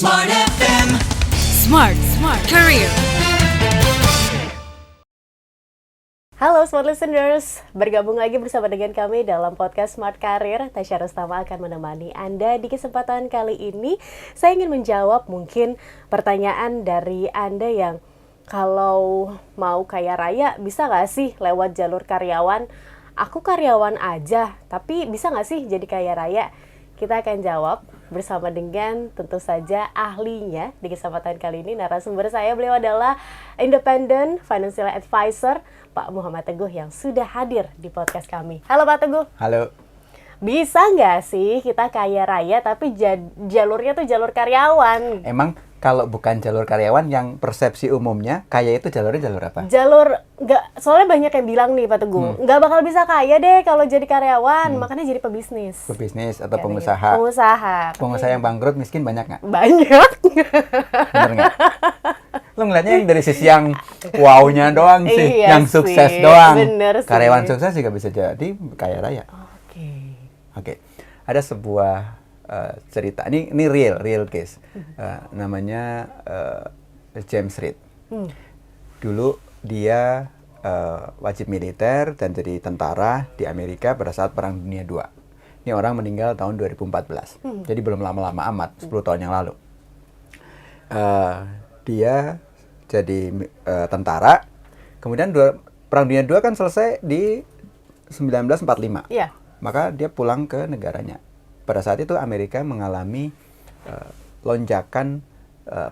Smart FM. Smart Career. Halo Smart Listeners, bergabung lagi bersama dengan kami dalam podcast Smart Career. Tasya Rustama akan menemani Anda di kesempatan kali ini. Saya ingin menjawab mungkin pertanyaan dari Anda yang kalau mau kaya raya bisa nggak sih lewat jalur karyawan? Aku karyawan aja, tapi bisa nggak sih jadi kaya raya? Kita akan jawab bersama dengan tentu saja ahlinya di kesempatan kali ini. Narasumber saya, beliau adalah Independent Financial Advisor Pak Muhammad Teguh yang sudah hadir di podcast kami. Halo Pak Teguh. Halo. Bisa nggak sih kita kaya raya tapi jalurnya tuh jalur karyawan? Emang kalau bukan jalur karyawan, yang persepsi umumnya kaya itu jalurnya jalur apa? Jalur nggak, soalnya banyak yang bilang nih Pak Teguh, nggak bakal bisa kaya deh kalau jadi karyawan, makanya jadi pebisnis. Pebisnis atau Ya, pengusaha. Pengusaha Yang bangkrut miskin banyak nggak? banyak. Bener nggak? Lo ngeliatnya yang dari sisi yang wow-nya doang sih, Iya yang sih, sukses doang. bener sih. Karyawan sukses juga bisa jadi kaya raya. Oke. Oke, ada sebuah cerita, ini real case, namanya James Reed. Dulu dia wajib militer dan jadi tentara di Amerika pada saat Perang Dunia II. Ini orang meninggal tahun 2014, jadi belum lama-lama amat, 10 tahun yang lalu. Dia jadi tentara, kemudian Perang Dunia II kan selesai di 1945. Iya. Maka dia pulang ke negaranya. Pada saat itu Amerika mengalami lonjakan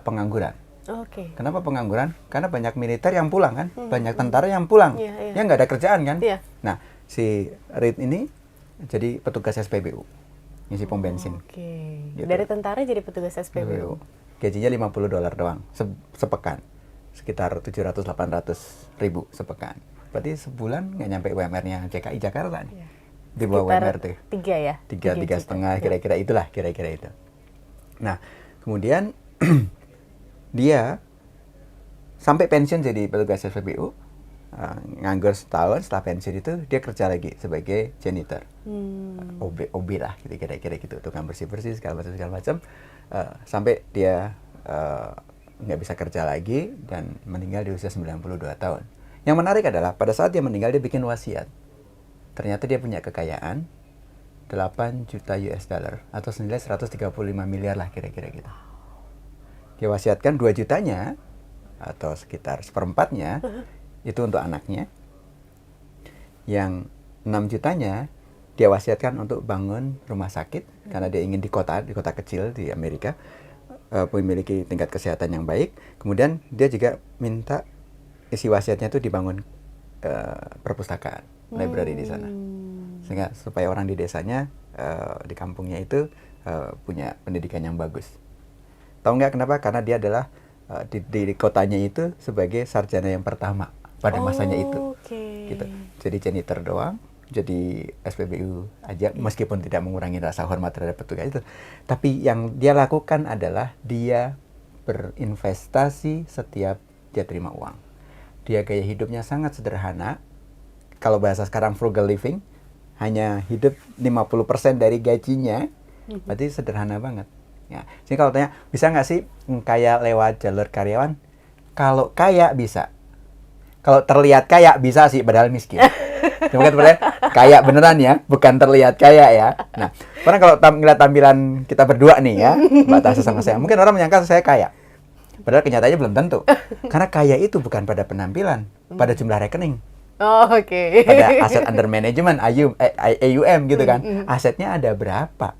pengangguran. Oke. Kenapa pengangguran? Karena banyak militer yang pulang kan, banyak tentara yang pulang, Iya. yang nggak ada kerjaan kan. Iya. Nah, si Reed ini jadi petugas SPBU, ngisi pom bensin. Oke. Gitu. Dari tentara jadi petugas SPBU. Gajinya $50 doang, sepekan. Sekitar 700-800 ribu sepekan. Berarti sebulan nggak nyampe UMR-nya DKI Jakarta nih. Iya. Di bawah Sekitar UMR tuh. 3 ya? 3 juta. setengah, Ya. kira-kira itu. Nah, kemudian dia sampai pensiun jadi petugas SPBU, nganggur setahun. Setelah pensiun itu dia kerja lagi sebagai janitor, OB lah, kira-kira gitu, tukang bersih segala macam, sampai dia nggak bisa kerja lagi dan meninggal di usia 92 tahun. Yang menarik adalah pada saat dia meninggal dia bikin wasiat. Ternyata dia punya kekayaan 8 juta US dollar atau senilai 135 miliar lah kira-kira gitu. Dia wasiatkan 2 jutanya atau sekitar seperempatnya itu untuk anaknya. Yang 6 jutanya dia wasiatkan untuk bangun rumah sakit karena dia ingin di kota kecil di Amerika memiliki tingkat kesehatan yang baik. Kemudian dia juga minta isi wasiatnya itu dibangun perpustakaan, library di sana, sehingga supaya orang di desanya, di kampungnya itu punya pendidikan yang bagus. Tahu nggak kenapa? Karena dia adalah di kotanya itu sebagai sarjana yang pertama pada masanya itu. Okay. Gitu. Jadi janitor doang, jadi SPBU aja, meskipun tidak mengurangi rasa hormat terhadap petugas itu. Tapi yang dia lakukan adalah dia berinvestasi setiap dia terima uang. Dia gaya hidupnya sangat sederhana. Kalau bahasa sekarang frugal living, hanya hidup 50% dari gajinya, berarti sederhana banget. Ya, jadi kalau tanya, bisa nggak sih kaya lewat jalur karyawan? Kalau kaya bisa. Kalau terlihat kaya bisa sih, padahal miskin. Bukan kaya beneran ya, bukan terlihat kaya ya. Nah, karena kalau ngeliat tampilan kita berdua nih ya, Mbak Tasya sama saya, mungkin orang menyangka saya kaya. Padahal kenyataannya belum tentu. Karena kaya itu bukan pada penampilan, pada jumlah rekening. Oh, oke. Pada aset under management, AUM gitu kan. Asetnya ada berapa?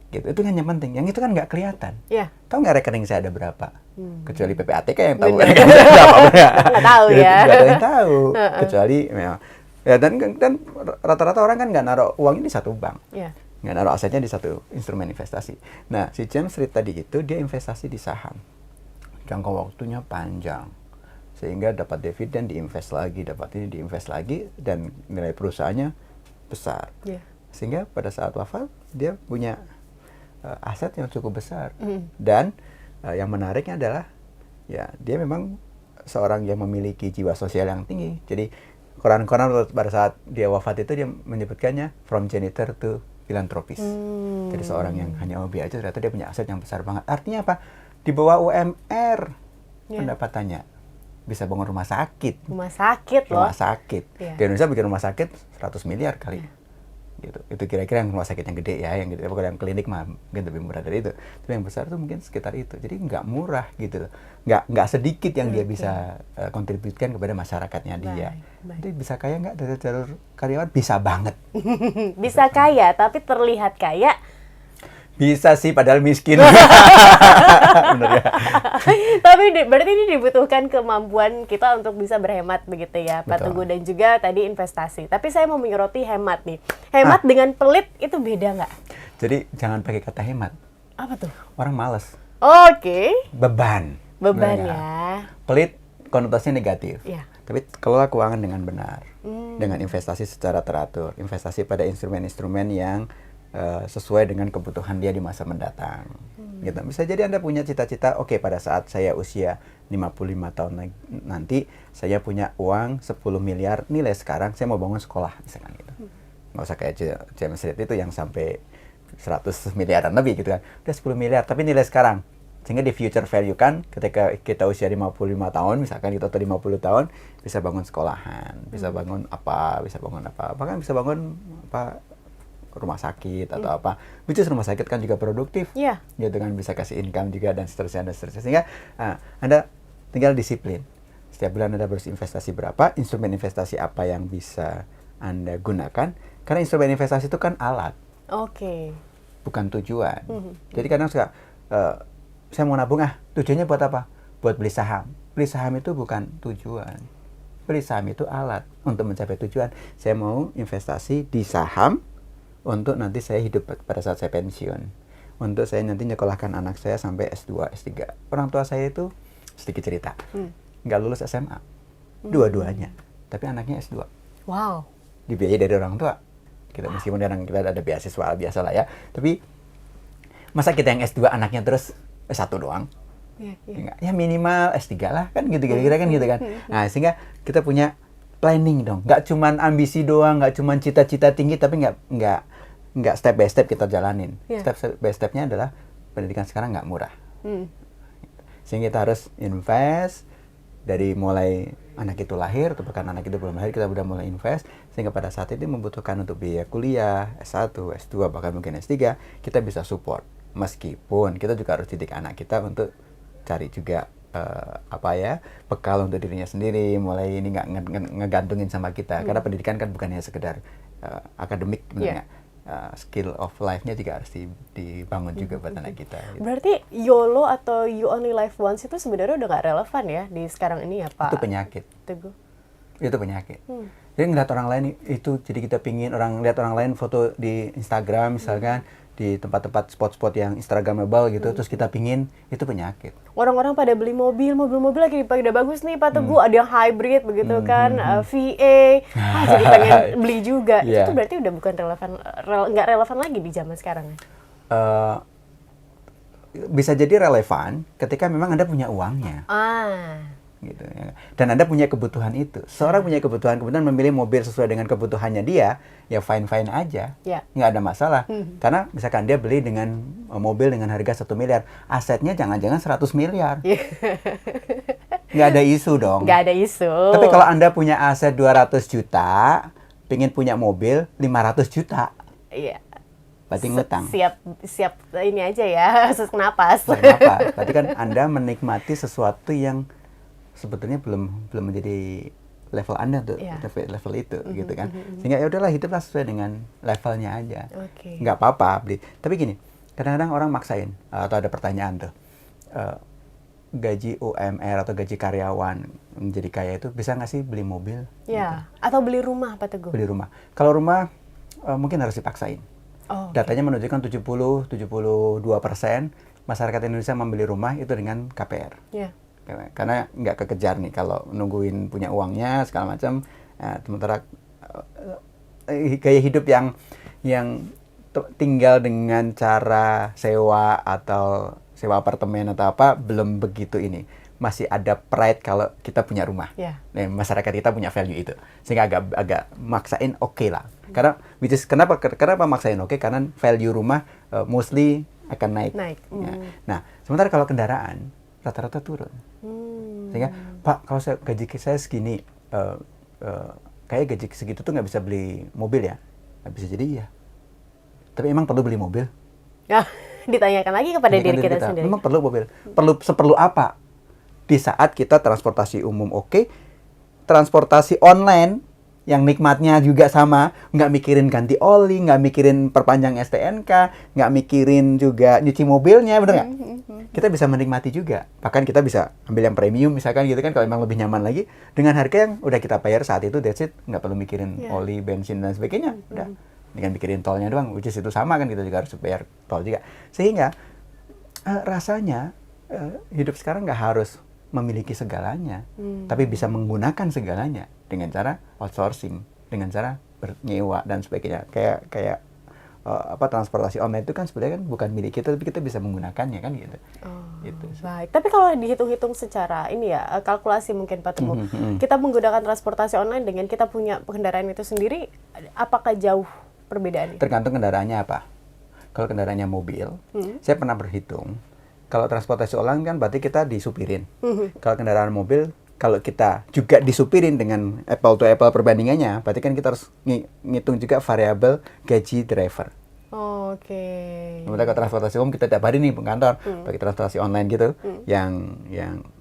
Gitu. Itu kan yang penting. Yang itu kan nggak kelihatan. Iya. Tahu nggak rekening saya ada berapa? Kecuali PPATK yang tahu Bener. rekening saya berapa. Nggak tahu ya. Nggak ada yang tahu. Kecuali memang. Ya, dan rata-rata orang kan nggak naruh uangnya di satu bank. Iya. Nggak naruh asetnya di satu instrumen investasi. Nah, si James Reed tadi itu dia investasi di saham. Jangka waktunya panjang, sehingga dapat dividen diinvest lagi, dapat ini diinvest lagi, dan nilai perusahaannya besar. Yeah. Sehingga pada saat wafat dia punya aset yang cukup besar. Dan yang menariknya adalah ya dia memang seorang yang memiliki jiwa sosial yang tinggi. Jadi koran-koran pada saat dia wafat itu dia menyebutkannya from janitor to filantropis. Jadi seorang yang hanya hobi aja ternyata dia punya aset yang besar banget. Artinya apa? Di bawah UMR pendapatannya bisa bangun rumah sakit. Rumah sakit loh. Rumah sakit. Iya. Di Indonesia bikin rumah sakit 100 miliar kali. Gitu. Itu kira-kira yang rumah sakit yang gede ya, yang gede. Kalau yang klinik mah mungkin lebih murah dari itu. Tapi yang besar tuh mungkin sekitar itu. Jadi nggak murah gitu. Nggak sedikit yang dia bisa kontribusikan kepada masyarakatnya dia. Baik. Jadi bisa kaya nggak dari jalur karyawan? Bisa banget. Bisa kaya, tapi terlihat kaya. Bisa sih, padahal miskin. Bener ya. Tapi berarti ini dibutuhkan kemampuan kita untuk bisa berhemat begitu ya, Pak Betul. Teguh, dan juga tadi investasi. Tapi saya mau menyoroti hemat nih. Hemat dengan pelit itu beda nggak? Jadi jangan pakai kata hemat. Apa tuh? Orang malas. Oke. Beban. Beban Bener ya. nggak? Pelit konotasinya negatif. Ya. Tapi kelola keuangan dengan benar. Dengan investasi secara teratur. Investasi pada instrumen-instrumen yang sesuai dengan kebutuhan dia di masa mendatang. Gitu. Bisa jadi Anda punya cita-cita, oke, pada saat saya usia 55 tahun nanti, saya punya uang 10 miliar, nilai sekarang saya mau bangun sekolah, misalkan gitu. Nggak usah kayak James Reed itu yang sampai 100 miliaran lebih gitu kan. Udah 10 miliar, tapi nilai sekarang. Sehingga di future value kan, ketika kita usia 55 tahun, misalkan kita atau 50 tahun, bisa bangun sekolahan, bisa bangun apa, bahkan bisa bangun apa, rumah sakit atau apa. Which is rumah sakit kan juga produktif. Iya. Gitu kan, bisa kasih income juga dan seterusnya. Sehingga Anda tinggal disiplin. Setiap bulan Anda harus investasi berapa, instrumen investasi apa yang bisa Anda gunakan. Karena instrumen investasi itu kan alat, Oke. bukan tujuan. Jadi kadang suka, saya mau nabung, tujuannya buat apa? Buat beli saham. Beli saham itu bukan tujuan. Beli saham itu alat untuk mencapai tujuan. Saya mau investasi di saham untuk nanti saya hidup pada saat saya pensiun. Untuk saya nanti nyekolahkan anak saya sampai S2, S3. Orang tua saya itu, sedikit cerita, nggak lulus SMA. Dua-duanya. Tapi anaknya S2. Wow. Dibiayai dari orang tua. Meskipun kita ada beasiswa biasa lah ya. Tapi, masa kita yang S2 anaknya terus S1 doang? Iya. Ya minimal S3 lah, kan gitu kira-kira kan gitu kan. Nah, sehingga kita punya planning dong. Nggak cuman ambisi doang, nggak cuman cita-cita tinggi, tapi nggak step by step kita jalanin. Step by stepnya adalah pendidikan sekarang nggak murah. Sehingga kita harus invest dari mulai anak itu lahir, atau bahkan anak itu belum lahir, kita udah mulai invest. Sehingga pada saat itu membutuhkan untuk biaya kuliah, S1, S2, bahkan mungkin S3, kita bisa support. Meskipun kita juga harus didik anak kita untuk cari juga bekal untuk dirinya sendiri, mulai ini nggak ngegantungin sama kita. Karena pendidikan kan bukan hanya sekedar akademik, benar nggak? Skill of life-nya juga harus dibangun juga buat anak kita. Gitu. Berarti YOLO atau You Only Live Once itu sebenarnya udah nggak relevan ya di sekarang ini ya, Pak? Itu penyakit. Teguh. Itu penyakit. Jadi ngeliat orang lain itu, jadi kita pingin lihat orang lain foto di Instagram misalkan, di tempat-tempat spot-spot yang instagramable gitu, terus kita pingin, itu penyakit. Orang-orang pada beli mobil lagi pada bagus nih, Pak Teguh, ada yang hybrid begitu kan, VA, jadi pengen beli juga. Itu berarti udah bukan nggak relevan lagi di zaman sekarang. Bisa jadi relevan ketika memang Anda punya uangnya. Gitu ya. Dan Anda punya kebutuhan itu. Seorang punya kebutuhan, kemudian memilih mobil sesuai dengan kebutuhannya dia, ya fine-fine aja. Nggak ada masalah. Karena misalkan dia beli dengan mobil dengan harga 1 miliar, asetnya jangan-jangan 100 miliar. Nggak ada isu dong. Nggak ada isu. Tapi kalau Anda punya aset 200 juta, pingin punya mobil 500 juta. Iya. Berarti ngutang. Siap ini aja ya, sesak napas. Kenapa? Berarti kan Anda menikmati sesuatu yang sebetulnya belum menjadi level Anda tuh, level itu gitu kan. Sehingga ya udahlah, hiduplah sesuai dengan levelnya aja. Nggak apa-apa beli. Tapi gini, kadang-kadang orang maksain atau ada pertanyaan tuh, gaji UMR atau gaji karyawan menjadi kaya itu bisa nggak sih beli mobil? Gitu. Atau beli rumah, Pak Teguh? Beli rumah. Kalau rumah mungkin harus dipaksain. Datanya menunjukkan 72% masyarakat Indonesia membeli rumah itu dengan KPR. Karena nggak kekejar nih kalau nungguin punya uangnya segala macam, sementara gaya hidup yang tinggal dengan cara sewa atau sewa apartemen atau apa belum begitu ini. masih ada pride kalau kita punya rumah. Yeah. Nah, masyarakat kita punya value itu. Sehingga agak maksain oke lah. Karena kenapa maksain oke? Karena value rumah mostly akan naik. Ya. Nah, sementara kalau kendaraan rata-rata turun. Sehingga, Pak, kalau gaji saya segini, kayak gaji segitu tuh nggak bisa beli mobil ya? Nggak bisa, jadi ya. Tapi emang perlu beli mobil? Ya, ditanyakan lagi kepada diri kita sendiri. Memang perlu mobil? Seperlu apa? Di saat kita transportasi umum oke, transportasi online yang nikmatnya juga sama, nggak mikirin ganti oli, nggak mikirin perpanjang STNK, nggak mikirin juga nyuci mobilnya, bener nggak? Kita bisa menikmati juga. Bahkan kita bisa ambil yang premium misalkan gitu kan, kalau emang lebih nyaman lagi, dengan harga yang udah kita bayar saat itu, that's it, nggak perlu mikirin oli, bensin, dan sebagainya. Udah, dengan mikirin tolnya doang, which is itu sama kan, kita juga harus bayar tol juga. Sehingga rasanya hidup sekarang nggak harus memiliki segalanya, tapi bisa menggunakan segalanya dengan cara outsourcing, dengan cara bernyewa dan sebagainya. Kayak transportasi online itu kan sebenarnya kan bukan milik kita, tapi kita bisa menggunakannya kan gitu. Gitu. Baik, tapi kalau dihitung-hitung secara ini ya, kalkulasi mungkin Pak Teguh, kita menggunakan transportasi online dengan kita punya kendaraan itu sendiri, apakah jauh perbedaannya? Tergantung kendaraannya apa. Kalau kendaraannya mobil, saya pernah berhitung. Kalau transportasi online kan berarti kita disupirin. Kalau kendaraan mobil, kalau kita juga disupirin dengan apple to apple perbandingannya, berarti kan kita harus ngitung juga variabel gaji driver. Oke. Kemudian kalau transportasi umum kita tiap hari nih ke kantor, pakai transportasi online gitu, yang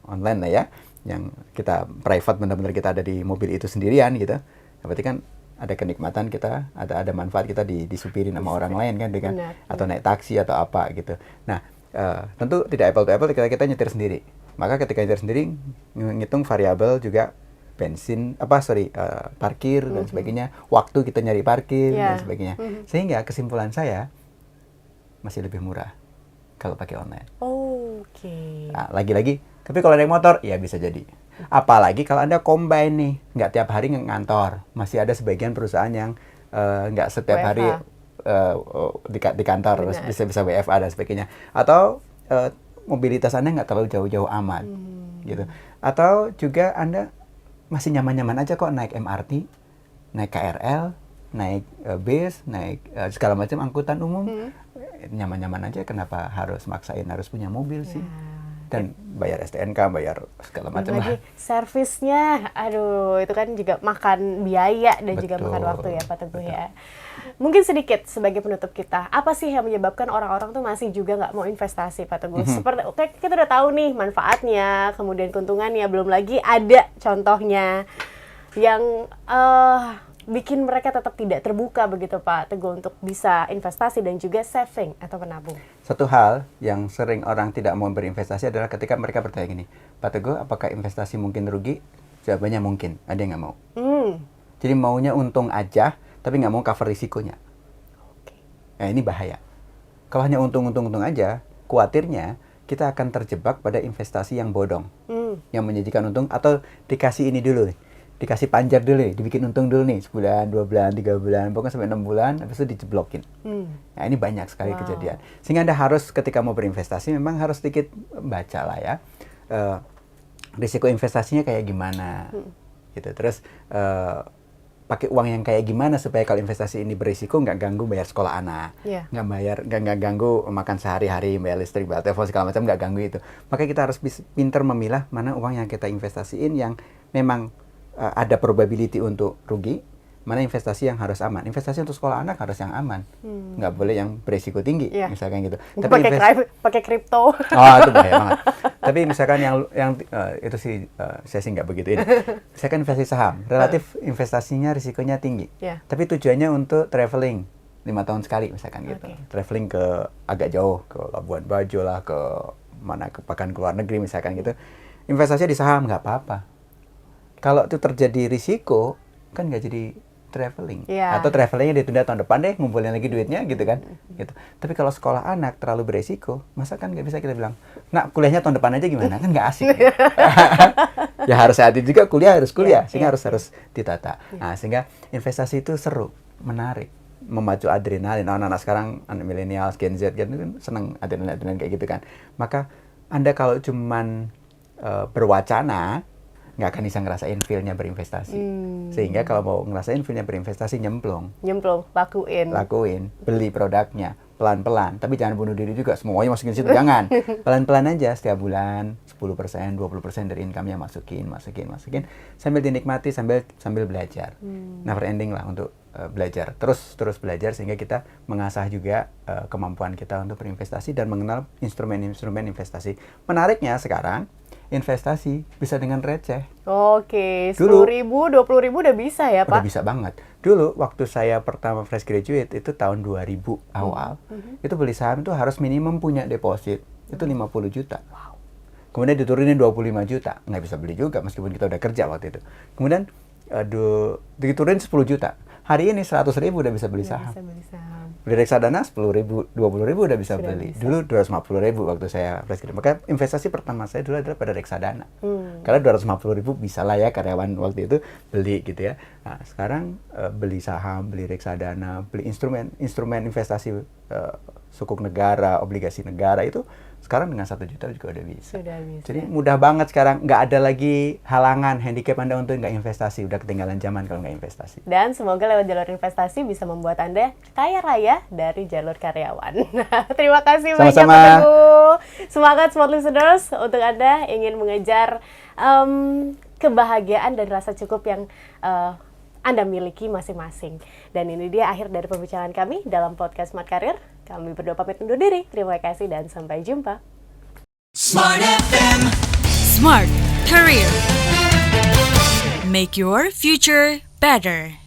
online lah ya, yang kita private, benar-benar kita ada di mobil itu sendirian gitu. Berarti kan ada kenikmatan kita, ada manfaat kita disupirin sama orang lain kan, atau naik taksi atau apa gitu. Nah, tentu tidak apple to apple ketika kita nyetir sendiri. Maka ketika nyetir sendiri ngitung variabel juga bensin, parkir dan sebagainya, waktu kita nyari parkir dan sebagainya. Sehingga kesimpulan saya masih lebih murah kalau pakai online. Oke. Nah, lagi-lagi, tapi kalau naik motor ya bisa jadi. Apalagi kalau Anda combine nih, nggak tiap hari ngantor. Masih ada sebagian perusahaan yang nggak setiap hari di kantor, bisa WFA dan sebagainya, atau mobilitas Anda nggak terlalu jauh-jauh amat gitu, atau juga Anda masih nyaman-nyaman aja kok naik MRT, naik KRL, naik bis, naik segala macam angkutan umum, nyaman-nyaman aja. Kenapa harus maksain harus punya mobil sih? Dan bayar STNK, bayar segala macam lah. Servisnya, aduh, itu kan juga makan biaya dan juga makan waktu ya Pak Teguh ya. Mungkin sedikit sebagai penutup kita, apa sih yang menyebabkan orang-orang tuh masih juga nggak mau investasi Pak Teguh? Seperti kita udah tahu nih manfaatnya, kemudian keuntungannya, belum lagi ada contohnya yang bikin mereka tetap tidak terbuka begitu Pak Teguh untuk bisa investasi dan juga saving atau menabung. Satu hal yang sering orang tidak mau berinvestasi adalah ketika mereka bertanya gini, Pak Teguh, apakah investasi mungkin rugi? Jawabannya mungkin, ada yang nggak mau. Jadi maunya untung aja, tapi nggak mau cover risikonya. Nah, ini bahaya. Kalau hanya untung aja, khawatirnya kita akan terjebak pada investasi yang bodong, yang menjanjikan untung, atau dikasih ini dulu, dikasih panjar dulu, dibikin untung dulu nih, sebulan, 2 bulan, 3 bulan, pokoknya sampai 6 bulan, habis itu dijeblokin. Nah, ini banyak sekali kejadian. Sehingga Anda harus ketika mau berinvestasi memang harus sedikit baca lah ya, risiko investasinya kayak gimana, gitu. Terus pakai uang yang kayak gimana supaya kalau investasi ini berisiko nggak ganggu bayar sekolah anak, nggak ganggu makan sehari-hari, bayar listrik, bayar telepon segala macam, nggak ganggu itu. Maka kita harus pinter memilah mana uang yang kita investasiin yang memang ada probability untuk rugi, mana investasi yang harus aman. Investasi untuk sekolah anak harus yang aman, nggak boleh yang berisiko tinggi, misalkan gitu. Tapi pakai kripto. Oh, itu bahaya banget. Tapi misalkan yang itu sih saya sih nggak begitu ini. Misalkan investasi saham, relatif investasinya risikonya tinggi. Tapi tujuannya untuk traveling 5 tahun sekali misalkan gitu. Traveling ke agak jauh, ke Labuan Bajo lah, ke mana, ke bahkan ke luar negeri misalkan gitu. Investasinya di saham nggak apa-apa. Kalau itu terjadi risiko, kan nggak jadi traveling. Atau travelingnya ditunda tahun depan deh, ngumpulin lagi duitnya gitu kan. Gitu. Tapi kalau sekolah anak terlalu beresiko, masa kan nggak bisa kita bilang, nah kuliahnya tahun depan aja gimana? Kan nggak asik. Gitu. Ya harus hati juga, kuliah harus kuliah. Sehingga harus ditata. Nah, sehingga investasi itu seru, menarik, memacu adrenalin. Anak-anak sekarang, anak milenial, Gen Z, gitu kan seneng adrenalin kayak gitu kan. Maka Anda kalau cuman berwacana, nggak akan bisa ngerasain feel-nya berinvestasi. Sehingga kalau mau ngerasain feel-nya berinvestasi, nyemplung, lakuin, beli produknya pelan-pelan. Tapi jangan bunuh diri juga, semuanya masukin situ, jangan. Pelan-pelan aja, setiap bulan 10%, 20% dari income-nya masukin, sambil dinikmati, sambil belajar. Never ending lah untuk belajar, terus belajar, sehingga kita mengasah juga kemampuan kita untuk berinvestasi dan mengenal instrumen-instrumen investasi. Menariknya sekarang, investasi bisa dengan receh. Oke, 10.000, 20.000 udah bisa ya, Pak? Udah bisa banget. Dulu waktu saya pertama fresh graduate itu tahun 2000 awal, itu beli saham itu harus minimum punya deposit itu 50 juta. Wow. Kemudian diturunin 25 juta. Nggak bisa beli juga meskipun kita udah kerja waktu itu. Kemudian diturunin 10 juta. Hari ini 100.000 udah bisa beli saham. Beli reksadana 10.000, 20.000 udah bisa beli. Dulu 250.000 waktu saya fresh graduate. Maka investasi pertama saya dulu adalah pada reksadana. Karena 250.000 bisa lah ya karyawan waktu itu beli gitu ya. Nah, sekarang beli saham, beli reksadana, beli instrumen investasi sukuk negara, obligasi negara itu sekarang dengan 1 juta juga udah bisa. Jadi mudah banget sekarang, nggak ada lagi halangan, handicap Anda untuk nggak investasi, udah ketinggalan zaman kalau nggak investasi. Dan semoga lewat jalur investasi bisa membuat Anda kaya raya dari jalur karyawan. Terima kasih banyak Pak Teguh. Semangat Smart Listeners untuk Anda ingin mengejar kebahagiaan dan rasa cukup yang Anda miliki masing-masing. Dan ini dia akhir dari pembicaraan kami dalam podcast Smart Career. Kami berdua pamit undur diri. Terima kasih dan sampai jumpa. Smart FM. Smart Career. Make your future better.